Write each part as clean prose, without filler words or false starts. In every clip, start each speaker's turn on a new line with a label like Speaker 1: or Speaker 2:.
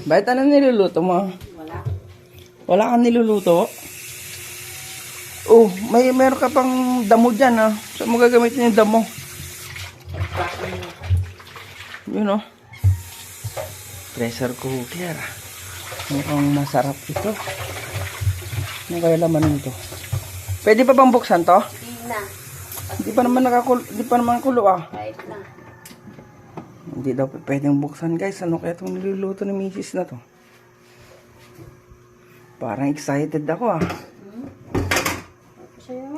Speaker 1: Bakit ano niluluto mo?
Speaker 2: Wala.
Speaker 1: Wala kang niluluto? Oh, meron ka pang damo dyan ah. Saan mo gagamitin yung damo? Yun oh. Pressure cooker. Mukhang masarap ito. Ano kaya laman nito? Pwede pa bang buksan to?
Speaker 2: Hindi na.
Speaker 1: Hindi pa naman kulo ah.
Speaker 2: Kahit na.
Speaker 1: Hindi daw pwedeng buksan guys. Ano kaya itong niluluto ni Mrs. na to? Parang excited ako ah.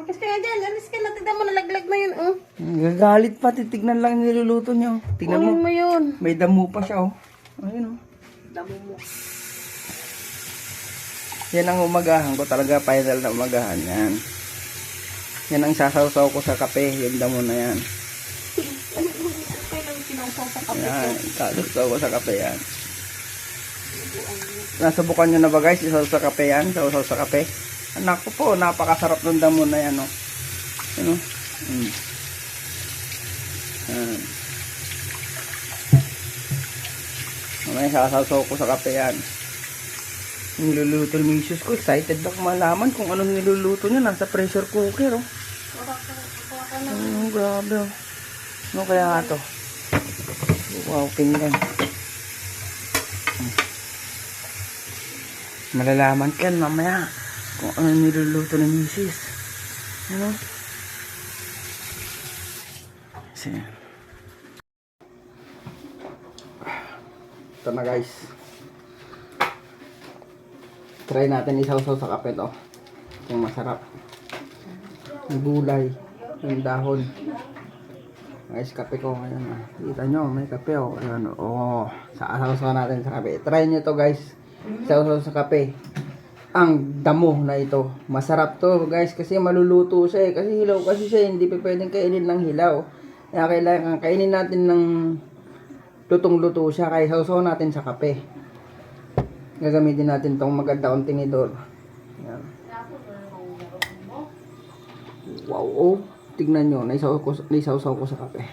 Speaker 2: Kasi kaya dyan, alis ka na. Tignan mo, nalaglag na yun. Oh.
Speaker 1: Gagalit pa. Titignan lang yung niluluto niya. Tignan mo.
Speaker 2: Kunin mo yun.
Speaker 1: May damo pa siya oh. Ayun oh.
Speaker 2: Damo mo.
Speaker 1: Yan ang umagahan ko. Talaga final na umagahan. Yan. Yan ang sasawsaw ko sa kape. Yung damo na yan.
Speaker 2: Kailan sinawsaw sa kape ko?
Speaker 1: Yan. Sasawsaw ko sa kape yan. Nasubukan nyo na ba guys? Isaw sa kape yan. Sawsaw sa kape. Anak ko po. Napakasarap ng damo na yan oh. Yan oh. Yan. Mamaya sasawsaw ko sa kape yan. Niluluto ni Mrs. ko. Excited ako malaman kung anong niluluto niya. Nasa pressure cooker oh. Grabe oh. Ano kaya ito? Wow, tingnan. Malalaman ka mamaya kung anong niluluto ni Mrs. Ano? Kasi ito na guys. Try natin isawsaw sa kape to. Kung masarap. Yung gulay. Yung dahon. Guys, kape ko ngayon. Kita nyo, may kape oh. Ayan oh. Sasawsaw natin sa kape. Try nyo to guys. Isawsaw sa kape. Ang damo na ito. Masarap to guys. Kasi maluluto siya eh. Kasi hilaw kasi siya. Hindi pa pwedeng kainin ng hilaw. Kaya kailangan kainin natin ng lutong-luto siya. Kaya isawsaw natin sa kape. Gagamitin natin tong magandang tinidor. Yan. Wow, oh. Tignan nyo, naisawsaw ko sa kape.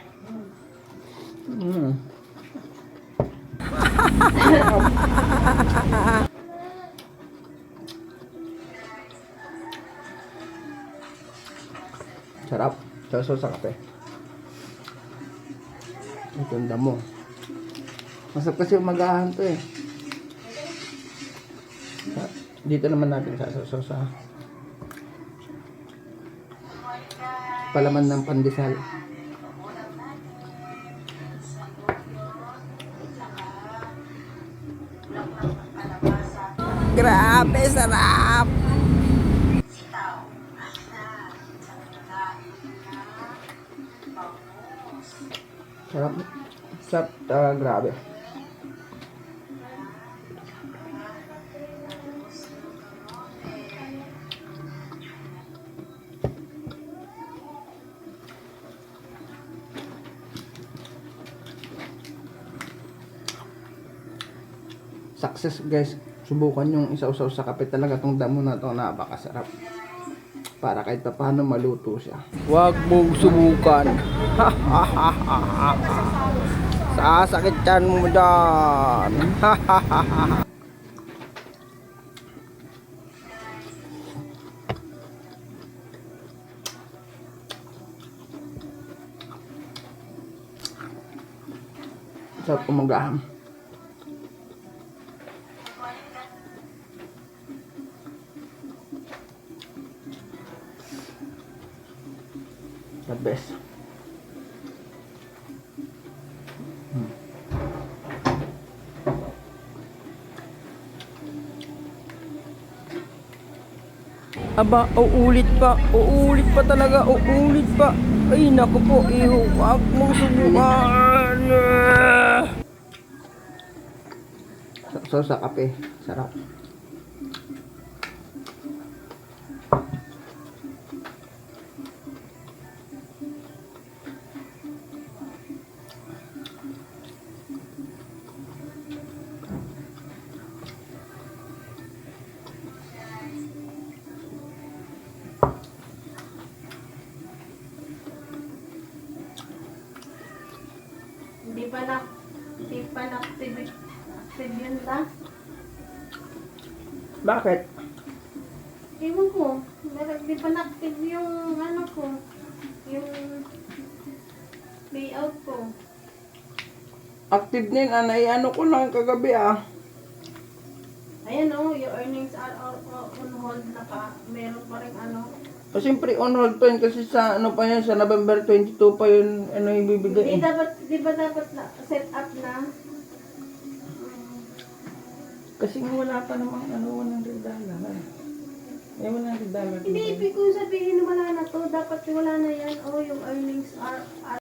Speaker 1: Sarap. Sausaw sa kape. Ito ang damo. Masarap kasi umagahan to eh. Dito naman natin sasawsaw sa palaman ng pandesal. Grabe, sarap! Sarap. Sarap, grabe. Success guys, subukan yung isawsaw sa kape. Talaga tong damo na to, napakasarap. Para kahit pa paano maluto siya. Huwag mong subukan. Sasakit yan mo dyan. Sarap umagahan. The best. Aba, uulit pa talaga, uulit pa. Ay, naku po, iho, wag mong subukan. Sa kape, sarap.
Speaker 2: Hindi pa na-activate active yun ta.
Speaker 1: Bakit?
Speaker 2: Ewan ko. Di pa na-active yung ano ko. Yung payout ko.
Speaker 1: Active din, ano ko lang kagabi
Speaker 2: Ayan oh, your earnings are on hold. Meron pa rin ano.
Speaker 1: Siyempre on hold pa yun kasi sa ano pa yun, sa November 22 pa yun, ano yung bibigay.
Speaker 2: Di ba dapat na, set up na?
Speaker 1: Kasi nga wala pa namang ano, walang ridala. May walang ridala.
Speaker 2: Hindi, ibig ko sabihin wala na to. Dapat wala na yan. Oh, yung earnings are